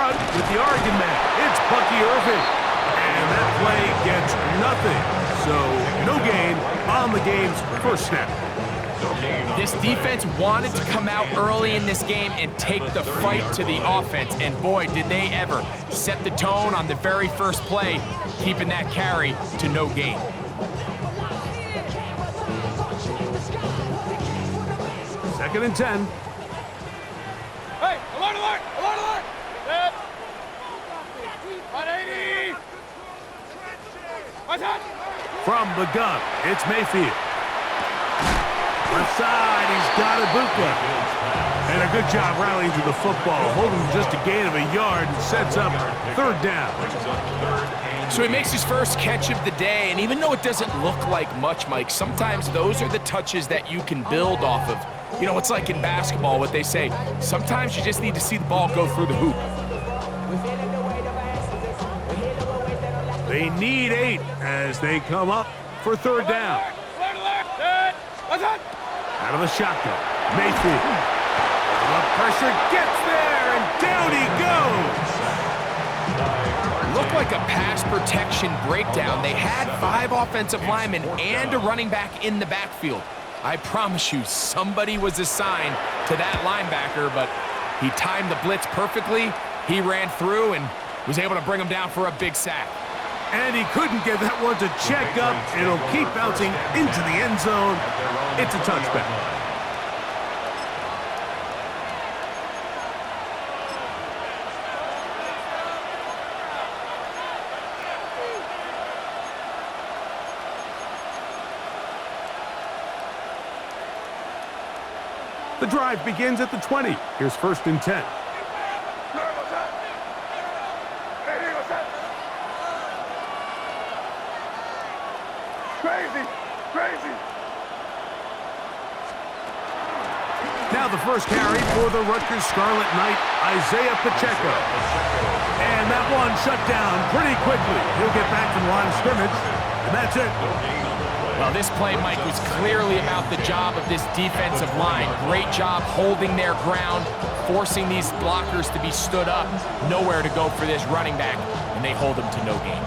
front with the Oregon man. It's Bucky Irving. And that play gets nothing. So no gain on the game's first snap. This defense wanted to come out early in this game and take the fight to the offense, and boy, did they ever set the tone on the very first play, keeping that carry to no gain. Second and 10. Hey, alert, alert, alert, alert! Set. 180! What's that? From the gun, it's Mayfield. Left side, he's got Ibuka. And a good job rallying to the football, holding just a gain of a yard and sets up third down. So he makes his first catch of the day, and even though it doesn't look like much, Mike, sometimes those are the touches that you can build off of. You know, it's like in basketball, what they say, sometimes you just need to see the ball go through the hoop. They need 8 as they come up for third down. Out of the shotgun, Mayfield. The pressure gets there, and down he goes. Looked like a pass protection breakdown. They had 5 offensive linemen and a running back in the backfield. I promise you, somebody was assigned to that linebacker, but he timed the blitz perfectly. He ran through and was able to bring him down for a big sack. And he couldn't get that one to check up. It'll keep bouncing into the end zone. It's a touchback. The drive begins at the 20. Here's first and 10. Now the first carry for the Rutgers Scarlet Knight, Isaiah Pacheco. And that one shut down pretty quickly. He'll get back to the line of scrimmage, and that's it. Well, this play, Mike, was clearly about the job of this defensive line. Great job holding their ground, forcing these blockers to be stood up. Nowhere to go for this running back, and they hold him to no gain.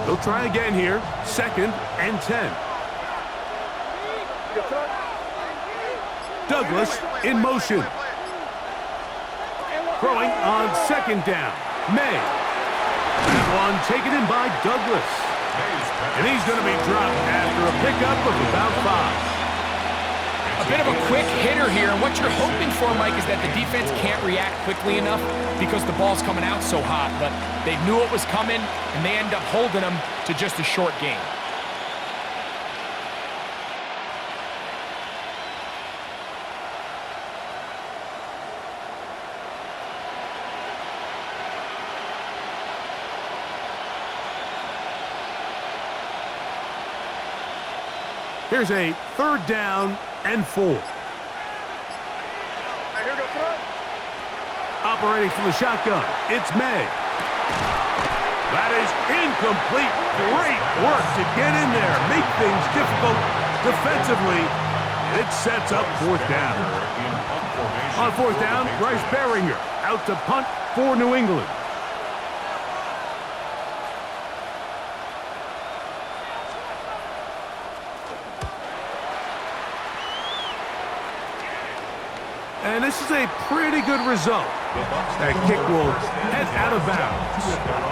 They'll try again here. Second and 10. Douglas in motion. Throwing on second down. May. That one taken in by Douglas. And he's going to be dropped after a pickup of about 5. A bit of a quick hitter here. What you're hoping for, Mike, is that the defense can't react quickly enough because the ball's coming out so hot. But they knew it was coming, and they end up holding them to just a short gain. Here's a third down and 4. Operating from the shotgun, it's May. That is incomplete. Great work to get in there, make things difficult defensively, and it sets up fourth down. On fourth down, Bryce Beringer out to punt for New England. And this is a pretty good result. That kick will head out of bounds.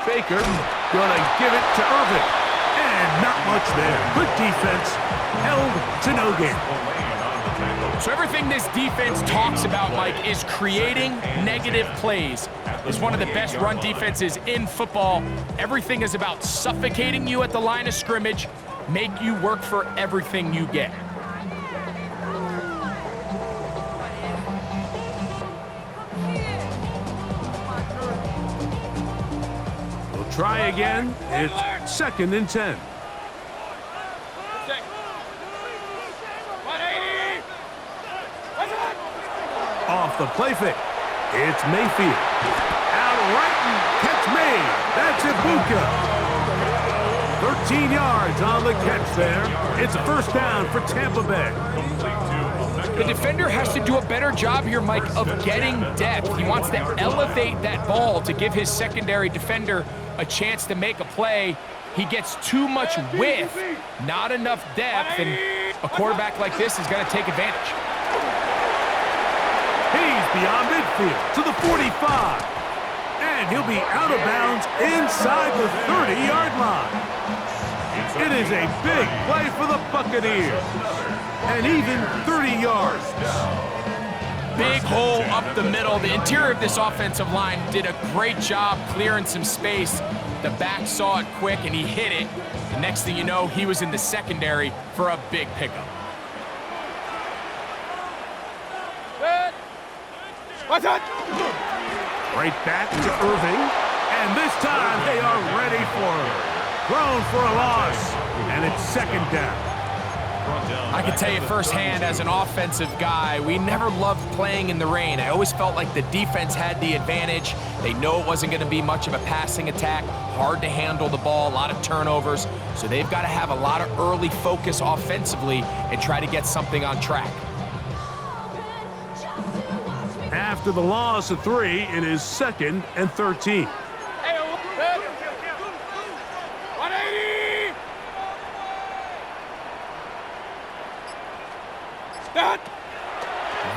Baker gonna give it to Irving. And not much there. Good defense. Held to no gain. So everything this defense talks about, Mike, is creating negative plays. It's one of the best run defenses in football. Everything is about suffocating you at the line of scrimmage, make you work for everything you get. We'll try again. It's 2nd and 10. Off the play fake. It's Mayfield. Out right and catch made. That's Ibuka. 13 yards on the catch there. It's a first down for Tampa Bay. The defender has to do a better job here, Mike, of getting depth. He wants to elevate that ball to give his secondary defender a chance to make a play. He gets too much width, not enough depth, and a quarterback like this is going to take advantage. He's beyond midfield to the 45. And he'll be out of bounds inside the 30-yard line. It is a big play for the Buccaneers. And even 30 yards. Big hole up the middle. The interior of this offensive line did a great job clearing some space. The back saw it quick, and he hit it. The next thing you know, he was in the secondary for a big pickup. What's that? Right back to Irving. And this time they are ready for him. Thrown for a loss. And it's 2nd down. I can tell you firsthand as an offensive guy, we never loved playing in the rain. I always felt like the defense had the advantage. They know it wasn't going to be much of a passing attack, hard to handle the ball, a lot of turnovers. So they've got to have a lot of early focus offensively and try to get something on track. After the loss of 3, it is 2nd and 13. 180!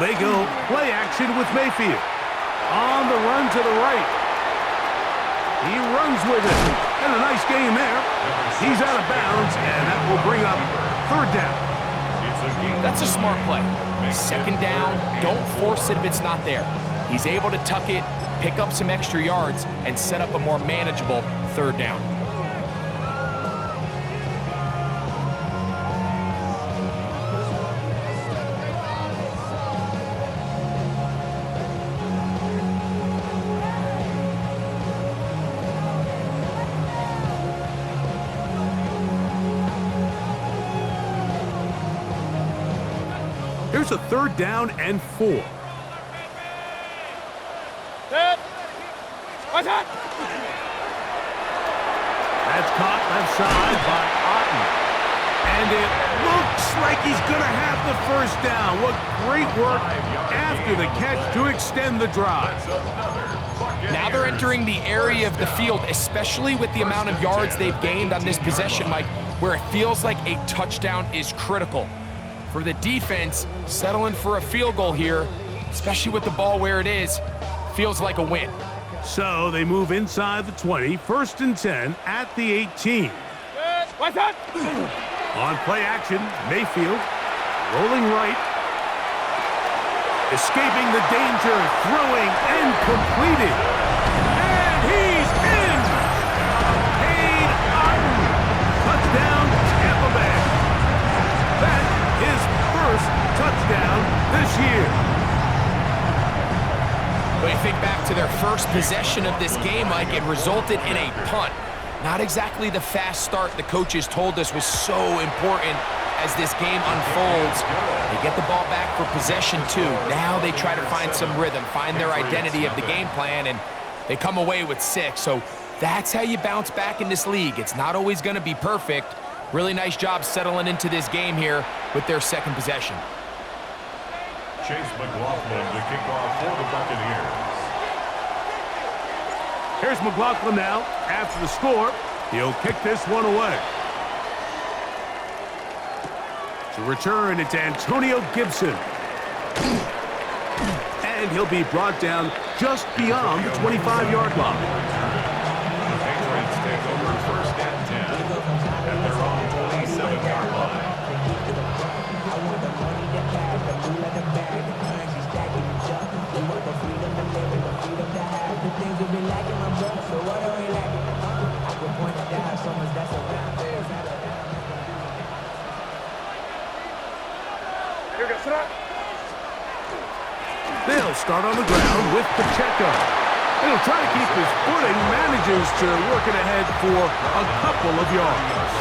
They go play action with Mayfield. On the run to the right. He runs with it. And a nice game there. He's out of bounds, and that will bring up 3rd down. That's a smart play. 2nd down, don't force it if it's not there. He's able to tuck it, pick up some extra yards, and set up a more manageable 3rd down. Here's a 3rd down and 4. What's that? That's caught left side by Otten. And it looks like he's going to have the 1st down. What great work after the catch to extend the drive. Now they're entering the area of the field, especially with the amount of yards they've gained on this possession, Mike, where it feels like a touchdown is critical. For the defense, settling for a field goal here, especially with the ball where it is, feels like a win. So they move inside the 20, 1st and 10 at the 18. What's that? On play action, Mayfield rolling right. Escaping the danger, throwing and completed. And he's in! Cade Otten. Touchdown, Tampa Bay. That his 1st touchdown this year. When you think back to their first possession of this game, Mike, it resulted in a punt. Not exactly the fast start the coaches told us was so important as this game unfolds. They get the ball back for possession 2. Now they try to find some rhythm, find their identity of the game plan, and they come away with 6. So that's how you bounce back in this league. It's not always going to be perfect. Really nice job settling into this game here with their 2nd possession. Chase McLaughlin to kick off for the Buccaneers. Here's McLaughlin now. After the score, he'll kick this one away. To return, it's Antonio Gibson. And he'll be brought down just beyond the 25-yard line. The Patriots take over 1st and 10 at their own 27-yard line. They'll start on the ground with Pacheco. He'll try to keep his footing, manages to work it ahead for a couple of yards.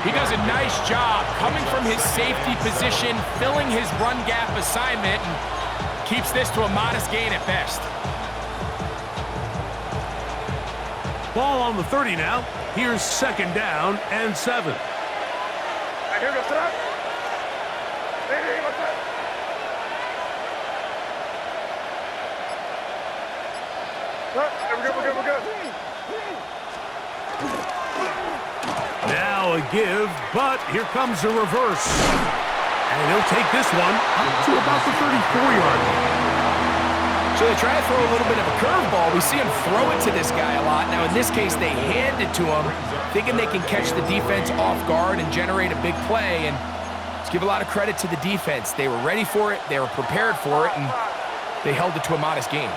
He does a nice job coming from his safety position, filling his run gap assignment, and keeps this to a modest gain at best. Ball on the 30 now. Here's 2nd down and 7. Now a give, but here comes a reverse. And he'll take this one up to about the 34-yard line. So they try to throw a little bit of a curveball. We see him throw it to this guy a lot. Now in this case, they hand it to him, thinking they can catch the defense off guard and generate a big play. And let's give a lot of credit to the defense. They were ready for it, they were prepared for it, and they held it to a modest gain.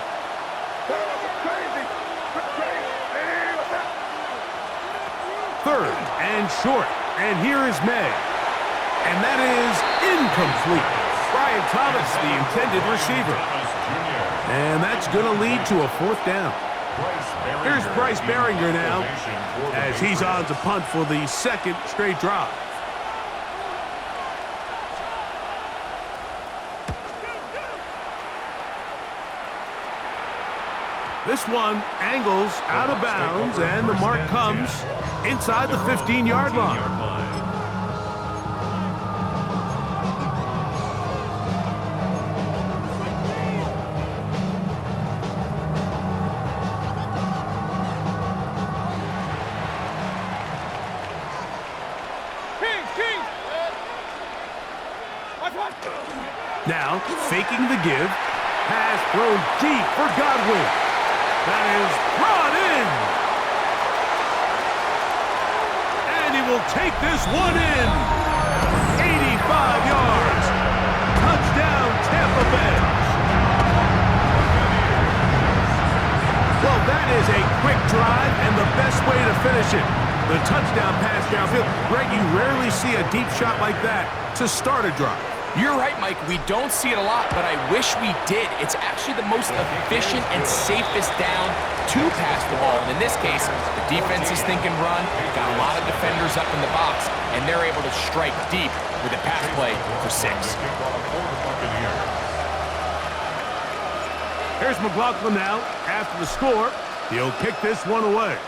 3rd and short, and here is May. And that is incomplete. Brian Thomas, the intended receiver. And that's going to lead to a 4th down. Here's Bryce Baringer now, as he's on to punt for the 2nd straight drive. This one angles out of bounds, and the mark comes inside the 15-yard line. Now, faking the give, pass thrown deep for Godwin. That is brought in. And he will take this one in. 85 yards. Touchdown, Tampa Bay. Well, that is a quick drive and the best way to finish it. The touchdown pass downfield. Greg, you rarely see a deep shot like that to start a drive. You're right, Mike. We don't see it a lot, but I wish we did. It's actually the most efficient and safest down to pass the ball. And in this case, the defense is thinking run, got a lot of defenders up in the box, and they're able to strike deep with a pass play for 6. Here's McLaughlin now. After the score, he'll kick this one away.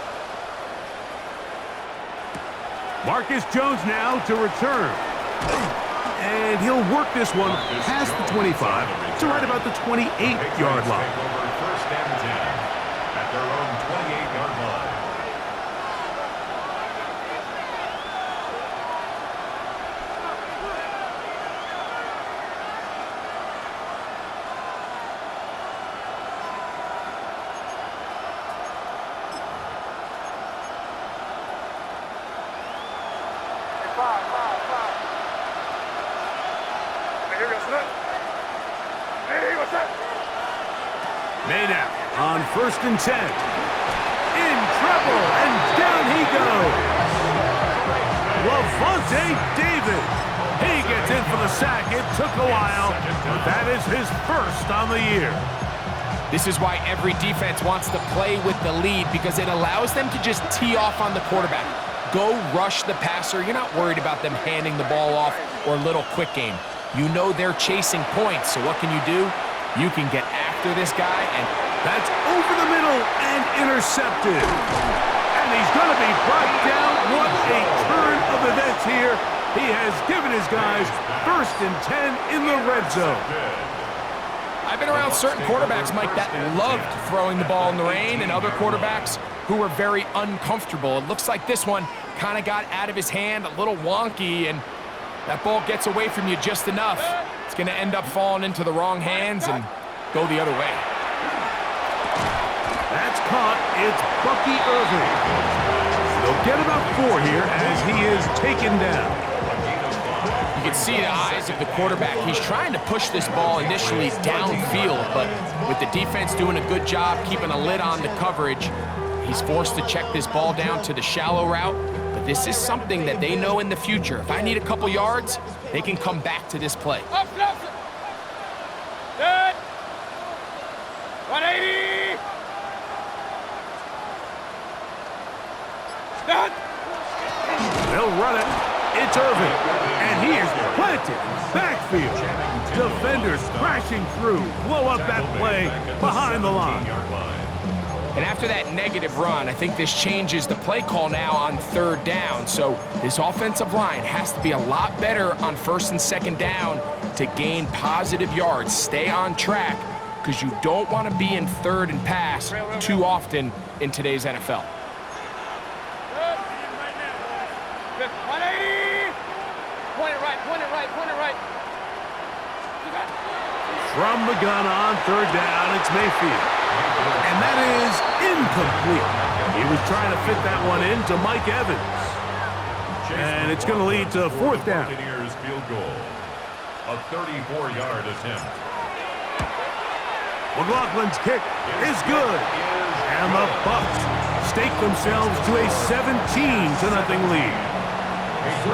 Marcus Jones now to return. And he'll work this one past the 25 to right about the 28-yard line. 1st and 10 at their own 28-yard line. May now on 1st and 10. In trouble, and down he goes. Lavonte David. He gets in for the sack. It took a while, but that is his 1st on the year. This is why every defense wants to play with the lead, because it allows them to just tee off on the quarterback. Go rush the passer. You're not worried about them handing the ball off or little quick game. You know they're chasing points, so what can you do? You can get after this guy, and that's over the middle and intercepted. And he's going to be brought down. What a turn of events here. He has given his guys 1st and 10 in the red zone. I've been around certain quarterbacks, Mike, that loved throwing the ball in the rain, and other quarterbacks who were very uncomfortable. It looks like this one kind of got out of his hand, a little wonky, and that ball gets away from you just enough. It's going to end up falling into the wrong hands and go the other way. That's caught. It's Bucky Irving. They'll get about 4 here as he is taken down. can see the eyes of the quarterback. He's trying to push this ball initially downfield, but with the defense doing a good job keeping a lid on the coverage, he's forced to check this ball down to the shallow route. But this is something that they know in the future. If I need a couple yards, they can come back to this play. Up, good. 180. Done. They'll run it. It's Irvin. And he is planted in the backfield. Defenders crashing through. Blow up that play behind the line. And after that negative run, I think this changes the play call now on 3rd down. So this offensive line has to be a lot better on 1st and 2nd down to gain positive yards. Stay on track, because you don't want to be in 3rd and pass too often in today's NFL. Good. 180. Point it right, point it right, point it right. From the gun on 3rd down, it's Mayfield. And that is incomplete. He was trying to fit that one into Mike Evans. And it's going to lead to 4th down. Buccaneers field goal. A 34-yard attempt. McLaughlin's kick is good. And the Bucs stake themselves to a 17-0 lead.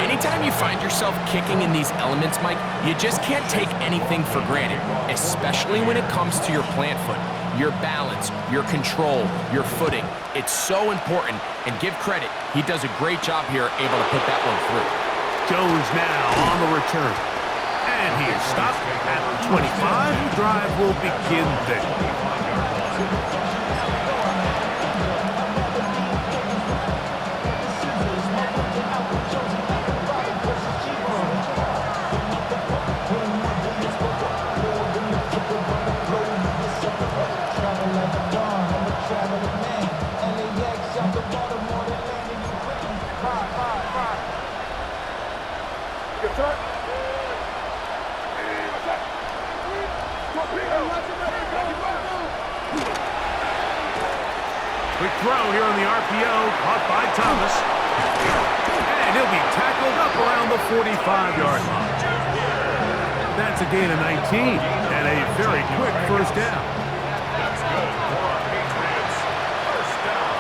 Anytime you find yourself kicking in these elements, Mike, you just can't take anything for granted, especially when it comes to your plant foot, your balance, your control, your footing. It's so important, and give credit. He does a great job here, able to put that one through. Jones now on the return. And he is stopped at the 25. The drive will begin there. Quick throw here on the RPO, caught by Thomas. And he'll be tackled up around the 45-yard line. That's a gain of 19 and a very quick 1st down. That's good for our Patriots. 1st down.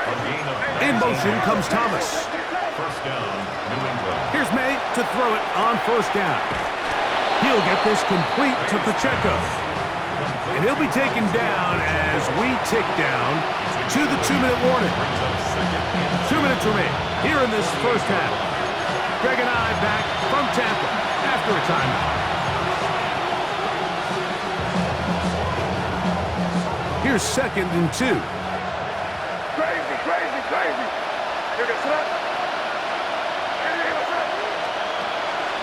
A gain of In motion comes Thomas. 1st down, New England. Here's May to throw it on 1st down. He'll get this complete to Pacheco. And he'll be taken down as we tick down to the 2-minute warning. 2 minutes remain here in this 1st half. Greg and I back from Tampa after a timeout. Here's 2nd and 2. Crazy, crazy, crazy. Here gets it up.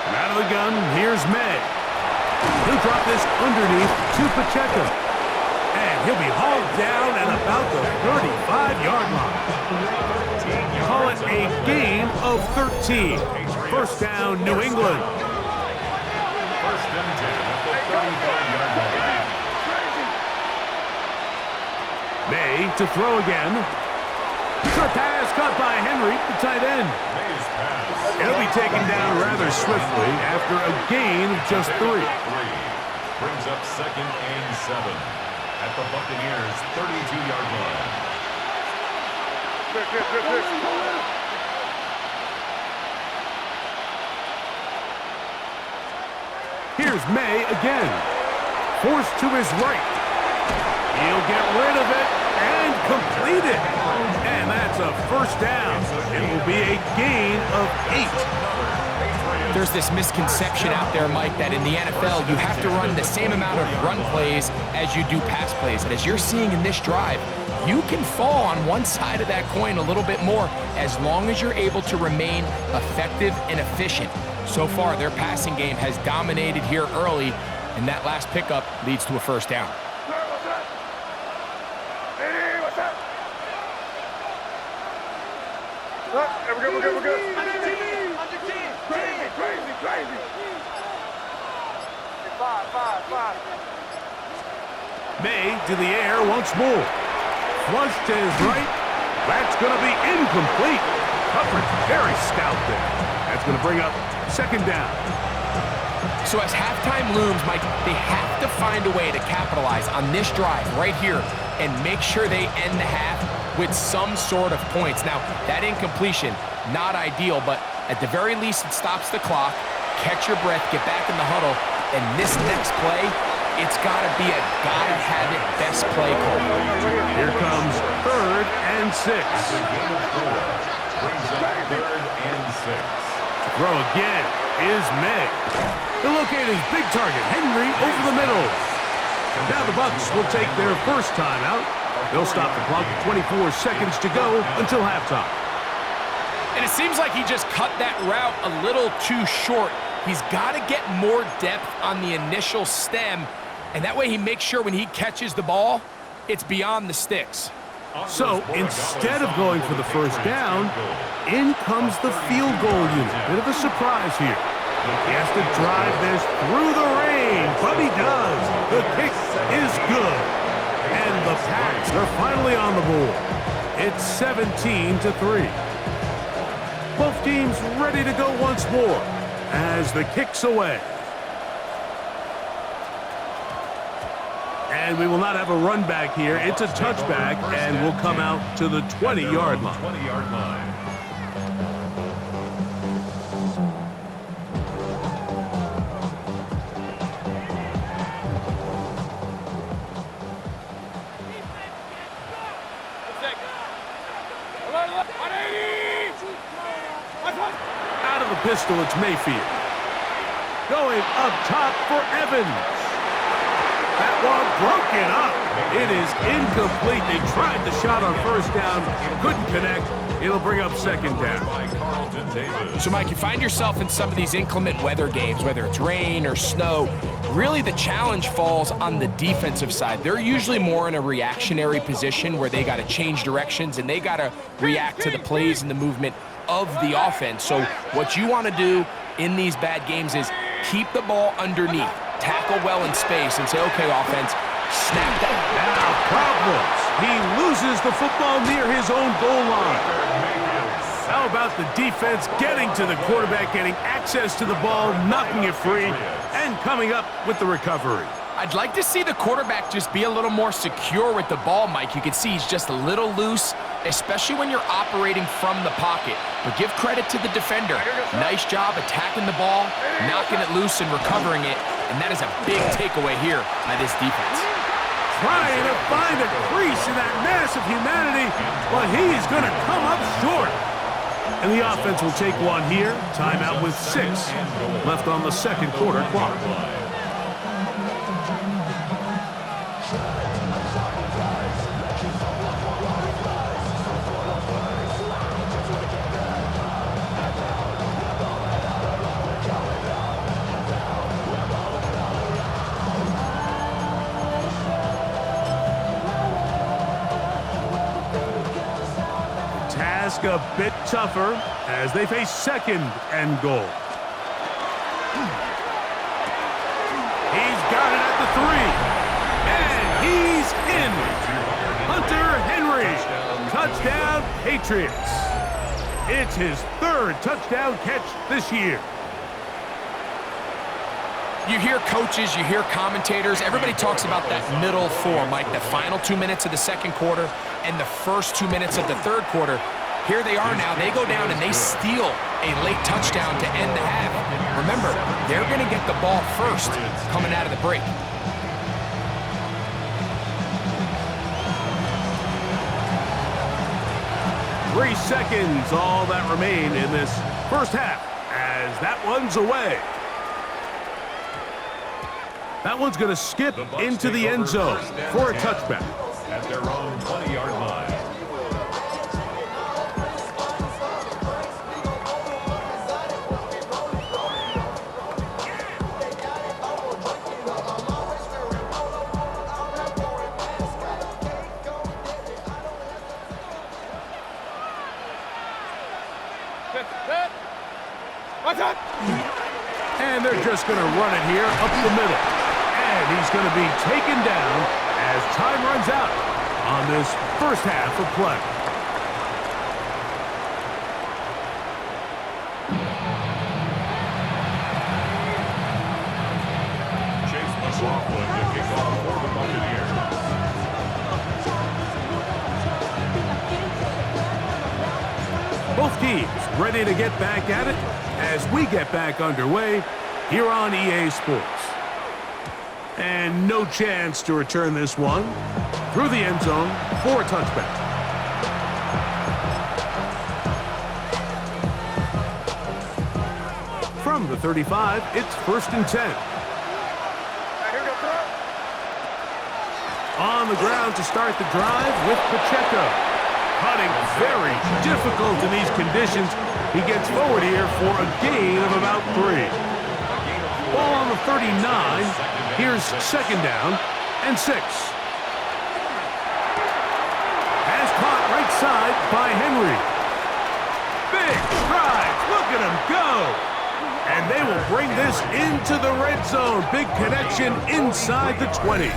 And out of the gun, here's May. He'll drop this underneath to Pacheco. And he'll be hauled down at about the 35-yard line. Call it a gain of 13. 1st down, New England. 1st and 10 at the 35-yard line. May to throw again. Short pass caught by Henry, the tight end. May's pass. He'll be taken down rather swiftly after a gain of just 3. Brings up 2nd and 7 at the Buccaneers' 32-yard line. Here's May again. Forced to his right. He'll get rid of it and complete it. And that's a 1st down. It will be a gain of 8. There's this misconception out there, Mike, that in the NFL you have to run the same amount of run plays as you do pass plays. And as you're seeing in this drive, you can fall on one side of that coin a little bit more as long as you're able to remain effective and efficient. So far, their passing game has dominated here early, and that last pickup leads to a 1st down. We're good. Crazy. 5. May to the air once more. Flush to his right. That's going to be incomplete. Coverage very stout there. That's going to bring up Second down. So as halftime looms, Mike, they have to find a way to capitalize on this drive right here and make sure they end the half with some sort of points. Now, that incompletion, not ideal, but at the very least, it stops the clock. Catch your breath, get back in the huddle, and this next play, it's got to be a gotta-have-it best play call. Here comes 3rd and 6. Brings up 3rd and 6. Throw again is May. He'll locate his big target, Henry, over the middle. Now the Bucs will take their first timeout. They'll stop the clock with 24 seconds to go until halftime. And it seems like he just cut that route a little too short. He's got to get more depth on the initial stem, and that way he makes sure when he catches the ball, it's beyond the sticks. So instead of going for the first down, in comes the field goal unit. Bit of a surprise here. He has to drive this through the rain, but he does. The kick is good. And the Pats are finally on the board. It's 17-3. Both teams ready to go once more as the kick's away. And we will not have a run back here. It's a touchback, and we'll come out to the 20-yard line. 20-yard line. Out of the pistol, it's Mayfield. Going up top for Evans. That one broken up. It is incomplete. They tried the shot on first down, couldn't connect. It'll bring up second down. So, Mike, you find yourself in some of these inclement weather games, whether it's rain or snow. Really, the challenge falls on the defensive side. They're usually more in a reactionary position where they got to change directions and they got to react to the plays and the movement of the offense. So what you want to do in these bad games is keep the ball underneath, tackle well in space, and say, okay, offense, snap that. Now problems. He loses the football near his own goal line. How about the defense getting to the quarterback, getting access to the ball, knocking it free, and coming up with the recovery? I'd like to see the quarterback just be a little more secure with the ball, Mike. You can see he's just a little loose, especially when you're operating from the pocket. But give credit to the defender. Nice job attacking the ball, knocking it loose and recovering it. And that is a big takeaway here by this defense. Trying to find a crease in that mass of humanity, but he's going to come up short. And the offense will take one here. Timeout with 6 left on the second quarter clock. A bit tougher as they face second and goal. He's got it at the 3, and he's in. Hunter Henry, touchdown Patriots. It's his 3rd touchdown catch this year. You hear coaches, you hear commentators, everybody talks about that middle 4, Mike, the final 2 minutes of the second quarter and the first 2 minutes of the third quarter. Here they are now. They go down and they steal a late touchdown to end the half. Remember, they're going to get the ball first coming out of the break. Three seconds, all that remain in this first half, as that one's away. That one's going to skip into the end zone for a touchback. At their own 20-yard line. And they're just going to run it here up the middle. And he's going to be taken down as time runs out on this first half of play. teams ready to get back at it as we get back underway here on EA Sports. And no chance to return this one through the end zone for a touchback. From the 35, it's 1st and 10. On the ground to start the drive with Pacheco. Putting very difficult in these conditions. He gets forward here for a gain of about 3. Ball on the 39. Here's 2nd down and 6. Has caught right side by Henry. Big strides. Look at him go. And they will bring this into the red zone. Big connection inside the 20.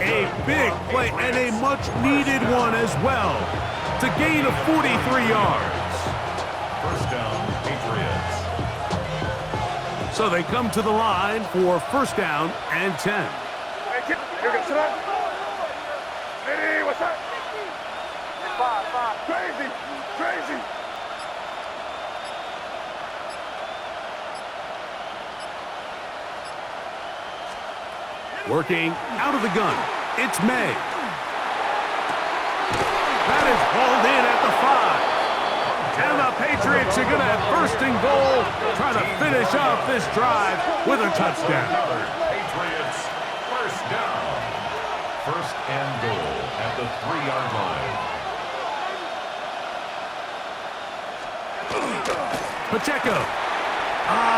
A big play and a much-needed one as well to gain of 43 yards. 1st down, Patriots. So they come to the line for 1st down and 10. Hey, what's up? 5. Crazy. Working out of the gun, it's May. That is hauled in at the 5. And the Patriots are going to have 1st and goal, trying to finish off this drive with a touchdown. Patriots, 1st down. 1st and goal at the 3-yard line. Pacheco.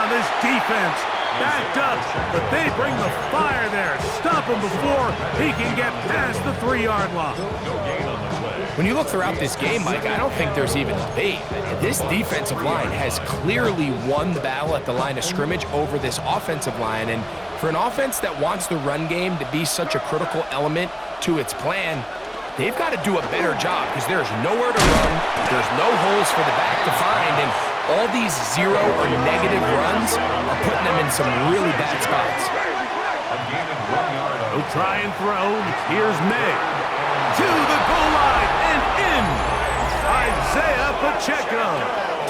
This defense backed up, but they bring the fire there. Stop him before he can get past the 3-yard line. No gain on the play. When you look throughout this game, Mike, I don't think there's even debate. This defensive line has clearly won the battle at the line of scrimmage over this offensive line. And for an offense that wants the run game to be such a critical element to its plan, they've got to do a better job because there's nowhere to run. There's no holes for the back to find. And all these 0 or negative runs are putting them in some really bad spots. He'll try and throw. Here's May. To the goal line and in. Isaiah Pacheco.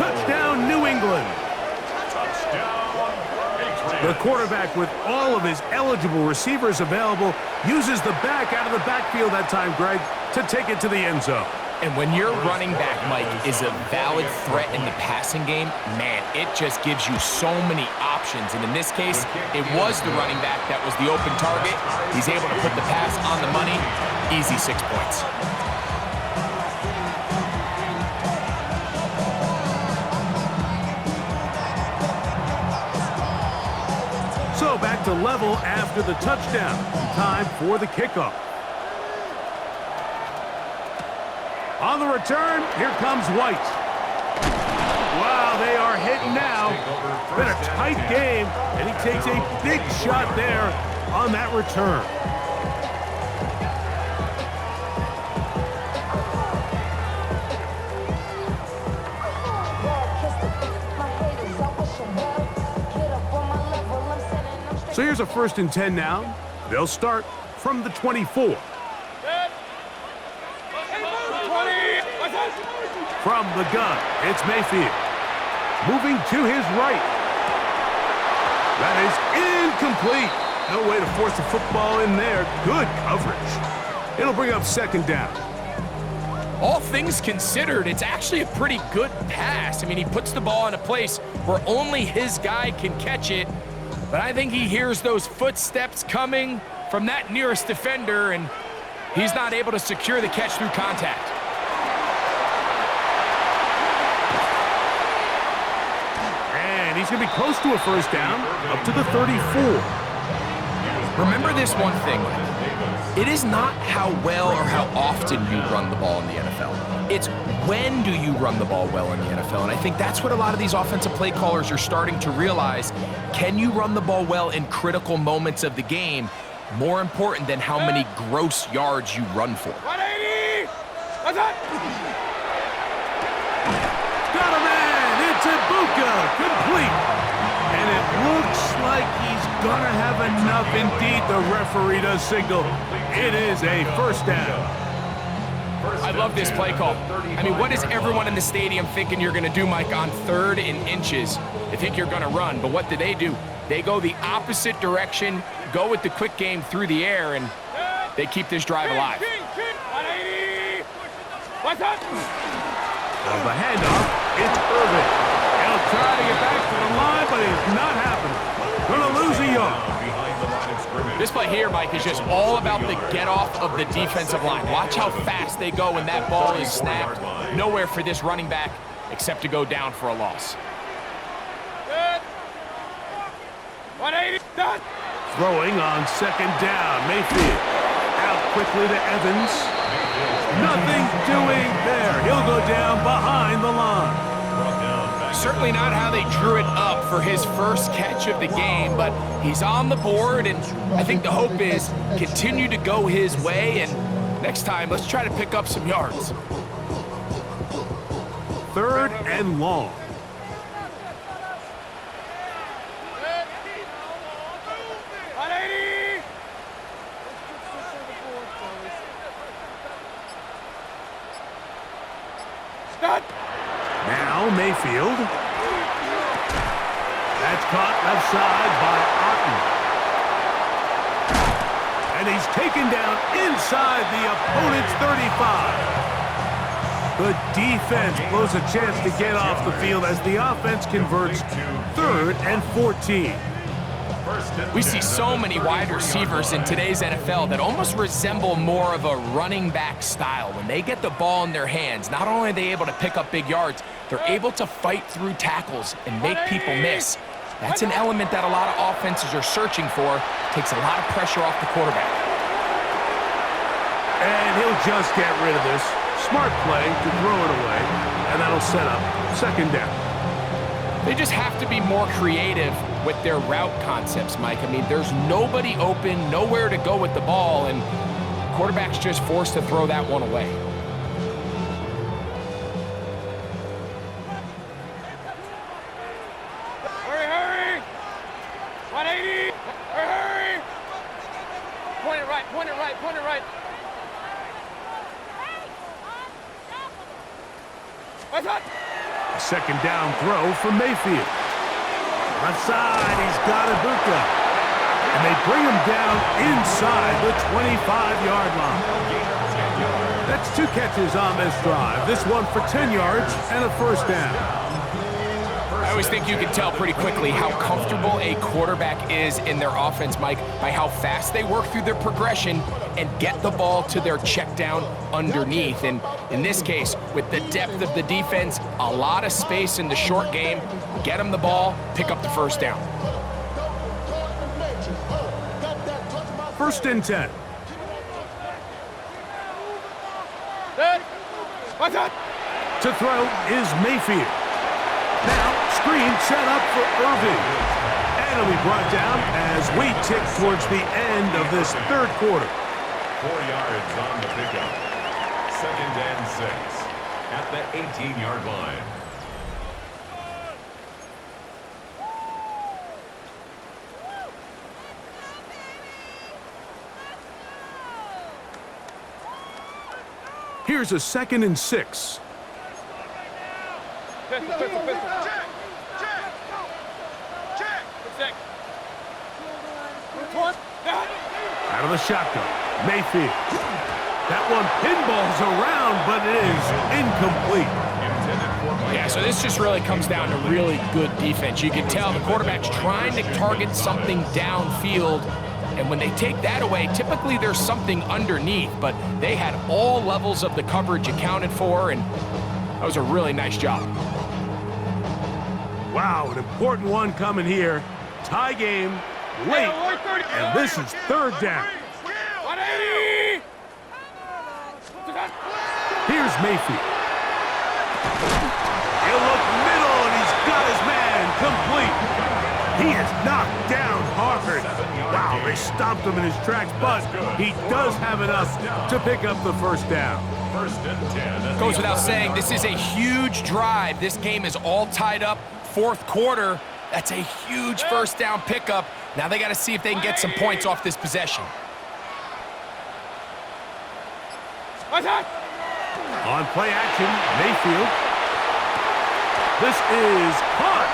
Touchdown, New England. The quarterback, with all of his eligible receivers available, uses the back out of the backfield that time, Greg, to take it to the end zone. And when your running back, Mike, is a valid threat in the passing game, man, it just gives you so many options. And in this case, it was the running back that was the open target. He's able to put the pass on the money. Easy 6 points. So back to level after the touchdown. Time for the kickoff. On the return, here comes White. Wow, they are hitting now. Been a tight game, and he takes a big shot there on that return. So here's a 1st and 10 now. They'll start from the 24. From the gun, it's Mayfield. Moving to his right. That is incomplete. No way to force the football in there. Good coverage. It'll bring up 2nd down. All things considered, it's actually a pretty good pass. I mean, he puts the ball in a place where only his guy can catch it. But I think he hears those footsteps coming from that nearest defender, and he's not able to secure the catch through contact. And he's going to be close to a 1st down, up to the 34. Remember this one thing. It is not how well or how often you run the ball in the NFL. It's when do you run the ball well in the NFL. And I think that's what a lot of these offensive play callers are starting to realize. Can you run the ball well in critical moments of the game? More important than how many gross yards you run for. 180! What's that? Got a man! It's Ibuka! Complete! And it looks like he's gonna have enough. Indeed, the referee does signal. It is a 1st down. I love this play call. I mean, what is everyone in the stadium thinking you're going to do, Mike, on 3rd and inches? They think you're going to run, but what do? They go the opposite direction, go with the quick game through the air, and they keep this drive alive. What's up? On the handoff, it's Irvin. He'll try to get back to the line, but it's not happening. Gonna lose a yard. This play here, Mike, is just all about the get-off of the defensive line. Watch how fast they go when that ball is snapped. Nowhere for this running back except to go down for a loss. 180, done. Throwing on 2nd down. Mayfield out quickly to Evans. Nothing doing there. He'll go down behind the line. Certainly not how they drew it up for his first catch of the game, but he's on the board, and I think the hope is continue to go his way, and next time, let's try to pick up some yards. 3rd and long. Now Mayfield. That's caught left side by Otten. And he's taken down inside the opponent's 35. Good defense blows a chance to get off the field as the offense converts 3rd and 14. We see so many wide receivers in today's NFL that almost resemble more of a running back style. When they get the ball in their hands, not only are they able to pick up big yards, they're able to fight through tackles and make people miss. That's an element that a lot of offenses are searching for. Takes a lot of pressure off the quarterback. And he'll just get rid of this. Smart play to throw it away, and that'll set up 2nd down. They just have to be more creative with their route concepts, Mike. I mean, there's nobody open, nowhere to go with the ball, and quarterback's just forced to throw that one away. Hurry, hurry! 180! Hurry! Point it right, point it right, point it right. What's up? 2nd down throw from Mayfield. Left side, he's got Ibuka. And they bring him down inside the 25-yard line. That's 2 catches on this drive. This one for 10 yards and a 1st down. I always think you can tell pretty quickly how comfortable a quarterback is in their offense, Mike, by how fast they work through their progression and get the ball to their check down underneath. And in this case, with the depth of the defense, a lot of space in the short game, get them the ball, pick up the 1st down. 1st and 10. What's up? To throw is Mayfield. Now, screen set up for Irving. And it'll be brought down as we tick towards the end of this 3rd quarter. 4 yards on the pickup. 2nd and 6 at the 18-yard line. Here's a 2nd and 6. Pistol, pistol, pistol. Check! Check! Check! Check! Out of the shotgun, Mayfield. That one pinballs around, but it is incomplete. Yeah, so this just really comes down to really good defense. You can tell the quarterback's trying to target something downfield, and when they take that away, typically there's something underneath, but they had all levels of the coverage accounted for, and that was a really nice job. Wow, an important one coming here. Tie game, late, and this is 3rd down. 180! Here's Mayfield. He'll look middle, and he's got his man complete. He is knocked down hard. Wow, they stopped him in his tracks, but he does have enough to pick up the 1st down. 1st and 10. Goes without saying, this is a huge drive. This game is all tied up. 4th quarter, that's a huge 1st down pickup. Now they got to see if they can get some points off this possession. What's that? On play action, Mayfield. This is caught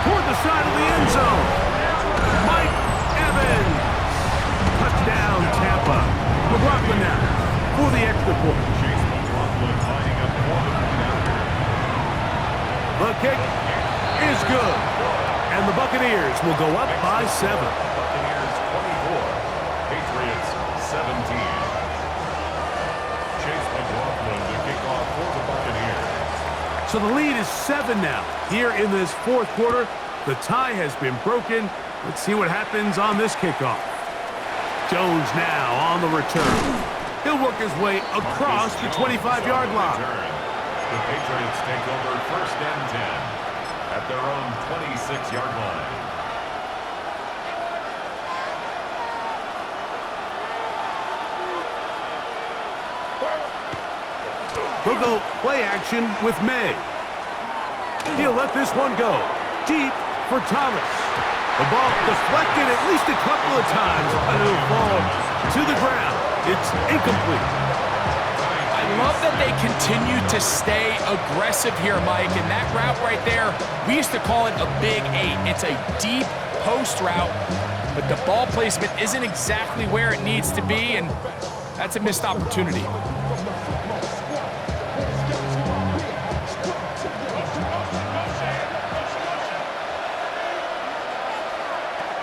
toward the side of the end zone. Mike Evans. Touchdown, Tampa. McLaughlin now for the extra point. Chase McLaughlin lining up for the point after. The kick is good. And the Buccaneers will go up by 7. Buccaneers 24, Patriots 17. Chase McLaughlin to kick off for the Buccaneers. So the lead is 7 now. Here in this fourth quarter, the tie has been broken. Let's see what happens on this kickoff. Jones now on the return. He'll work his way across the 25-yard line. The Patriots take over 1st and 10 at their own 26-yard line. He'll go play action with May. He'll let this one go. Deep for Thomas. The ball deflected at least a couple of times, but it'll fall to the ground. It's incomplete. I love that they continue to stay aggressive here, Mike. And that route right there, we used to call it a big 8. It's a deep post route, but the ball placement isn't exactly where it needs to be, and that's a missed opportunity.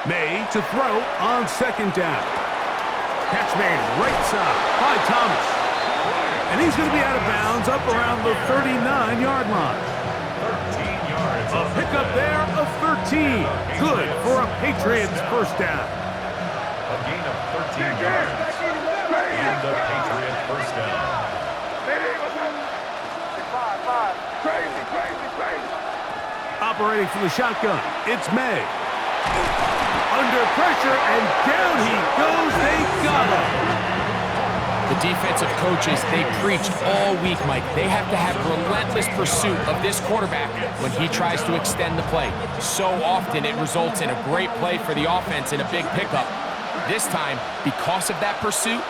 May to throw on 2nd down. Catch made right side by Thomas. And he's going to be out of bounds up around the 39-yard line. 13 yards. A pickup there of 13. Good for a Patriots 1st down. A gain of 13 yards. And the Patriot 1st down. Crazy. Operating from the shotgun, it's May. Under pressure, and down he goes. They got him. The defensive coaches, they preached all week, Mike. They have to have relentless pursuit of this quarterback when he tries to extend the play. So often it results in a great play for the offense and a big pickup. This time, because of that pursuit,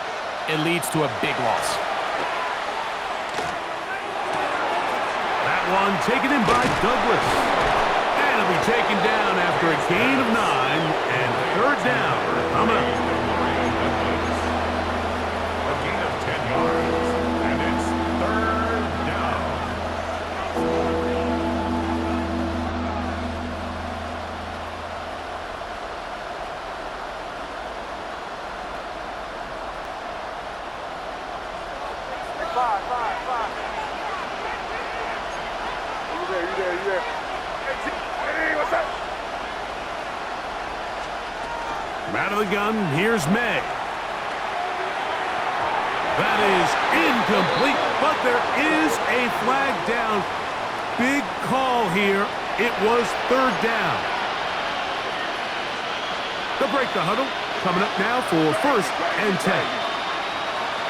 it leads to a big loss. That one taken in by Douglas. And it'll be taken down after a gain of 9 and 3rd down. Coming up. A gain of 10 yards. And it's 3rd down. Five. You there. Hey, what's up? From out of the gun, here's May. That is incomplete, but there is a flag down. Big call here. It was 3rd down. They'll break the huddle. Coming up now for 1st and 10.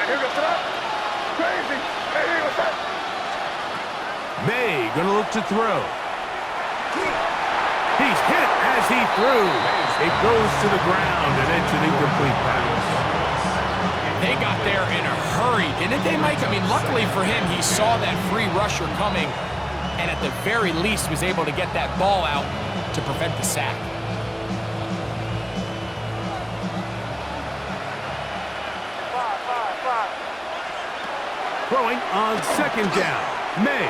Here goes up. Crazy. Hey, what's up? May gonna look to throw. He's hit as he threw. It goes to the ground, and it's an incomplete pass. They got there in a hurry, didn't they, Mike? I mean, luckily for him, he saw that free rusher coming, and at the very least was able to get that ball out to prevent the sack. Five. Throwing on 2nd down. May.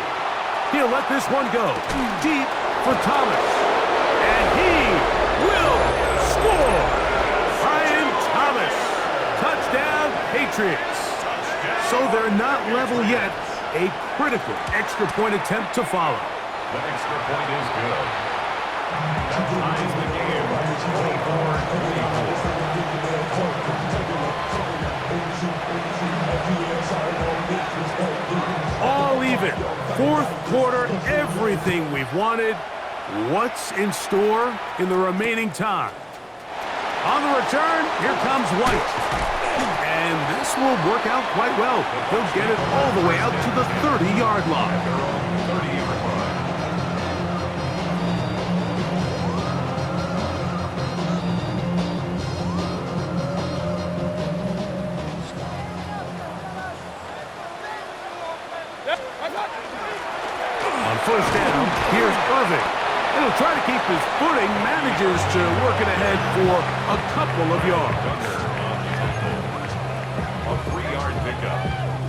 He'll let this one go. Deep for Thomas. And he will score. Brian Thomas. Touchdown, Patriots. So they're not level yet. A critical extra point attempt to follow. The extra point is good. That ties the game. 24-24. All even. 4th quarter, everything we've wanted. What's in store in the remaining time? On the return, here comes White. And this will work out quite well. He'll get it all the way out to the 30-yard line. 30-yard line. On first down, here's Irving. He'll try to keep his footing, manages to work it ahead for a couple of yards. A 3-yard pickup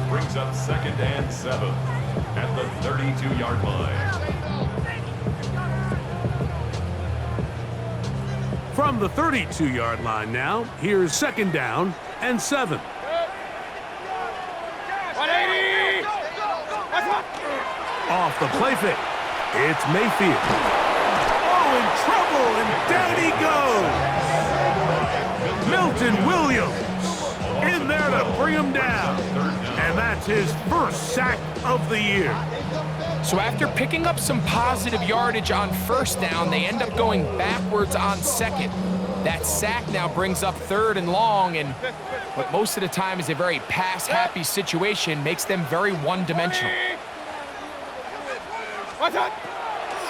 brings up 2nd and 7 at the 32-yard line. From the 32-yard line now, here's 2nd down and 7. 180! Off the play fake, it's Mayfield. Oh, in trouble, and down he goes. Milton Williams in there to bring him down. And that's his first sack of the year. So after picking up some positive yardage on first down, they end up going backwards on second. That sack now brings up 3rd and long, and what most of the time is a very pass-happy situation makes them very one-dimensional.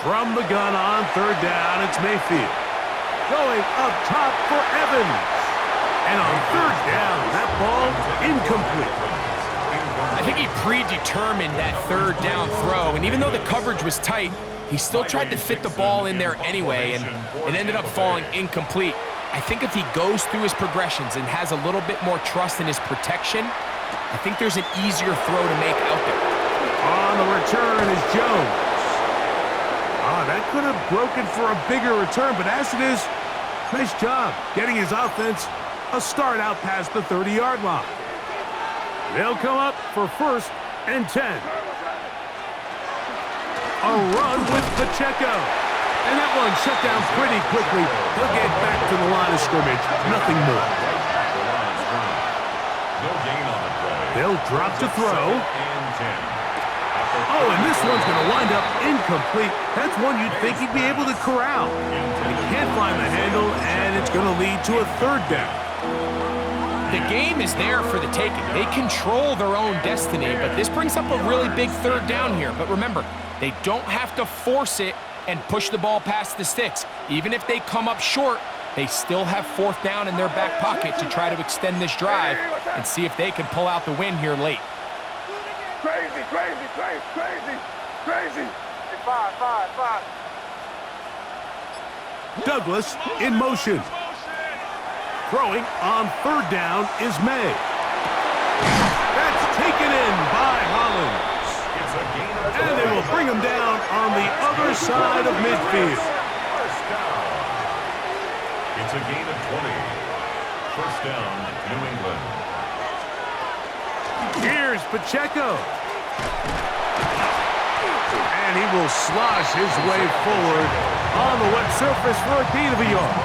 From the gun on 3rd down, it's Mayfield. Going up top for Evans. And on 3rd down, that ball incomplete. I think he predetermined that 3rd down throw, and even though the coverage was tight, he still tried to fit the ball in there anyway, and it ended up falling incomplete. I think if he goes through his progressions and has a little bit more trust in his protection, I think there's an easier throw to make out there. On the return is Jones. That could have broken for a bigger return, but as it is, nice job getting his offense a start out past the 30-yard line. They'll come up for 1st and 10. A run with Pacheco. And that one shut down pretty quickly. He'll get back to the line of scrimmage. Nothing more. They'll drop to throw. Oh, and this one's going to wind up incomplete. That's one you'd think he'd be able to corral. He can't find the handle, and it's going to lead to a 3rd down. The game is there for the taking. They control their own destiny, but this brings up a really big 3rd down here. But remember, they don't have to force it and push the ball past the sticks. Even if they come up short, they still have 4th down in their back pocket to try to extend this drive and see if they can pull out the win here late. Crazy, crazy, crazy, crazy, crazy. 5. Douglas in motion. Throwing on 3rd down is May. That's taken in by Hollins. And they will bring him down on the other side of midfield. It's a gain of 20. 1st down, New England. Here's Pacheco. And he will slosh his way forward on the wet surface for a gain of a yard.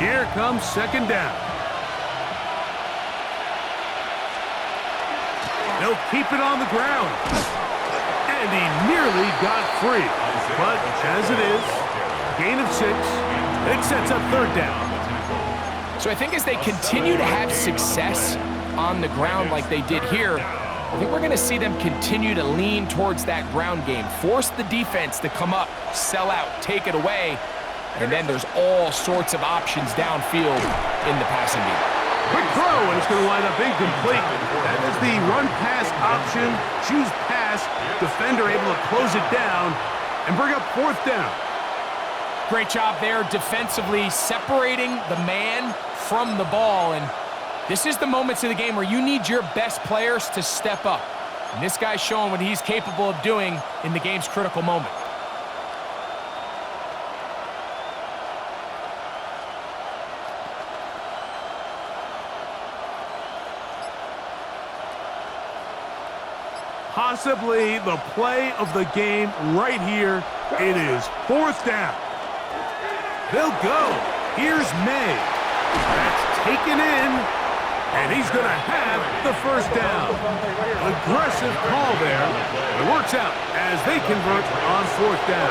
Here comes 2nd down. They'll keep it on the ground. And he nearly got free. But as it is, gain of 6, it sets up 3rd down. So I think as they continue to have success on the ground like they did here, I think we're going to see them continue to lean towards that ground game, force the defense to come up, sell out, take it away, and then there's all sorts of options downfield in the passing game. Quick throw, and it's going to wind up incomplete. That is the run-pass option. Choose pass. Defender able to close it down and bring up 4th down. Great job there defensively, separating the man from the ball. And this is the moments of the game where you need your best players to step up. And this guy's showing what he's capable of doing in the game's critical moment. Possibly the play of the game right here. It is 4th down. They'll go. Here's May. That's taken in, and he's going to have the 1st down. Aggressive call there. It works out as they convert on 4th down.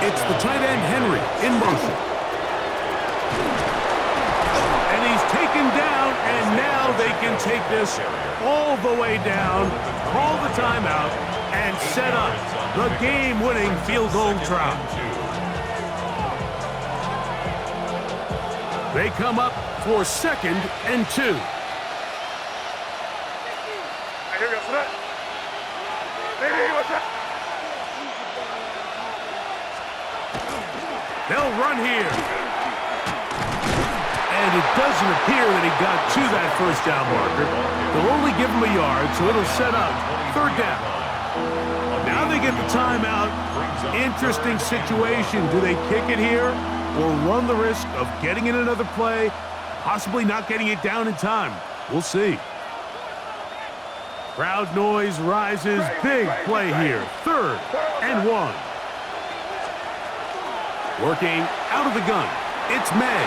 It's the tight end Henry in motion. And he's taken down, and now they can take this all the way down, call the timeout, and set up the game-winning field goal try. They come up for 2nd and 2. They'll run here. And it doesn't appear that he got to that first down marker. They'll only give him a yard, so it'll set up 3rd down. Now they get the timeout. Interesting situation. Do they kick it here or run the risk of getting in another play, possibly not getting it down in time? We'll see. Crowd noise rises. Big play here. 3rd and 1. Working out of the gun. It's May.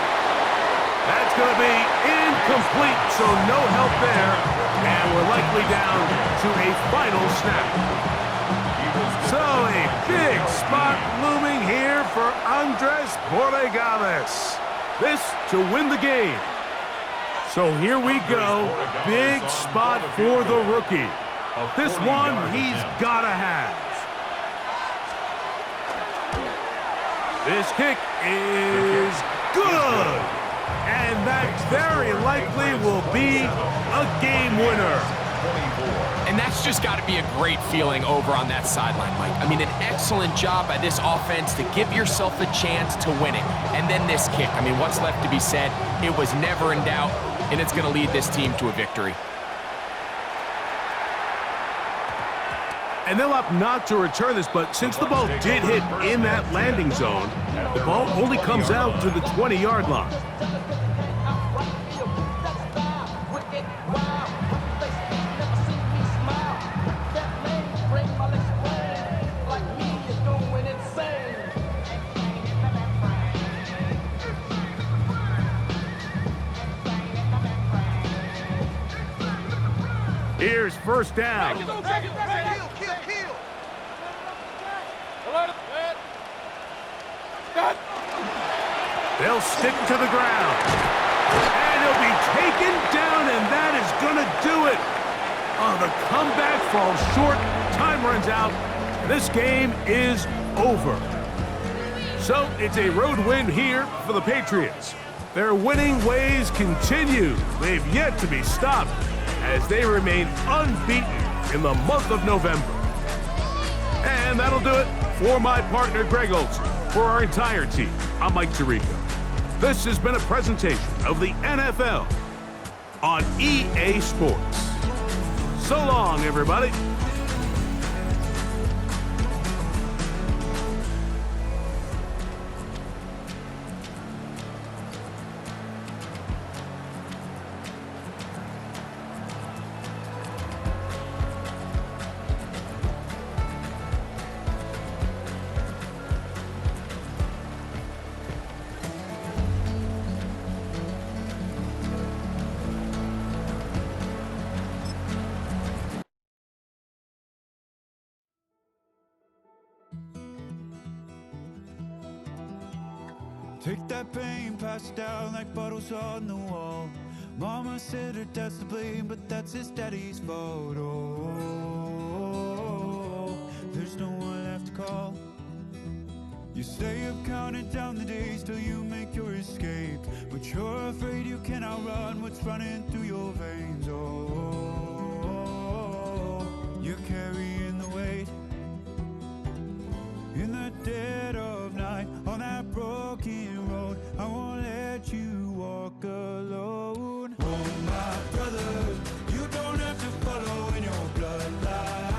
That's going to be incomplete, so no help there. And we're likely down to a final snap. So a big spot looming here for Andres Borregales. This to win the game. So here we go. Big spot for the rookie. This one he's got to have. This kick is good. And that very likely will be a game winner. And that's just got to be a great feeling over on that sideline, Mike. I mean, an excellent job by this offense to give yourself a chance to win it. And then this kick. I mean, what's left to be said? It was never in doubt, and it's going to lead this team to a victory. And they'll opt not to return this, but since the ball did hit in that landing zone, the ball only comes out to the 20-yard line. Here's 1st down. They'll stick to the ground. And he'll be taken down, and that is going to do it. Oh, the comeback falls short. Time runs out. This game is over. So it's a road win here for the Patriots. Their winning ways continue. They've yet to be stopped as they remain unbeaten in the month of November. And that'll do it for my partner, Greg Olson. For our entire team, I'm Mike Tirico. This has been a presentation of the NFL on EA Sports. So long, everybody. Take that pain, pass it down like bottles on the wall. Mama said her dad's to blame, but that's his daddy's fault. Oh, there's no one left to call. You stay up counting down the days till you make your escape, but you're afraid you can outrun what's running through your veins. Oh, you're carrying the weight in the dead of night on that broken road. I won't let you walk alone. Oh, my brother, you don't have to follow in your bloodline.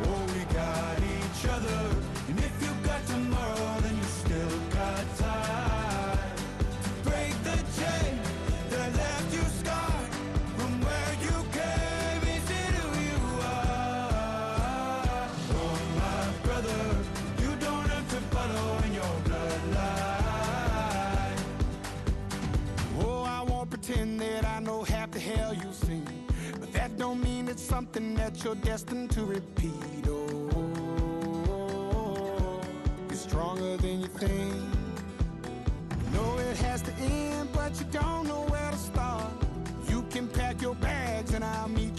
Oh, we got each other, and if you got tomorrow, then you still got time to break the chain that left you scarred from where you came into who you are. Oh, my brother, you don't have to follow in your bloodline. Oh, I won't pretend that I know half the hell you've seen, but that don't mean it's something that you're destined to repeat. Oh, you're stronger than you think. You know it has to end, but you don't know where to start. You can pack your bags and I'll meet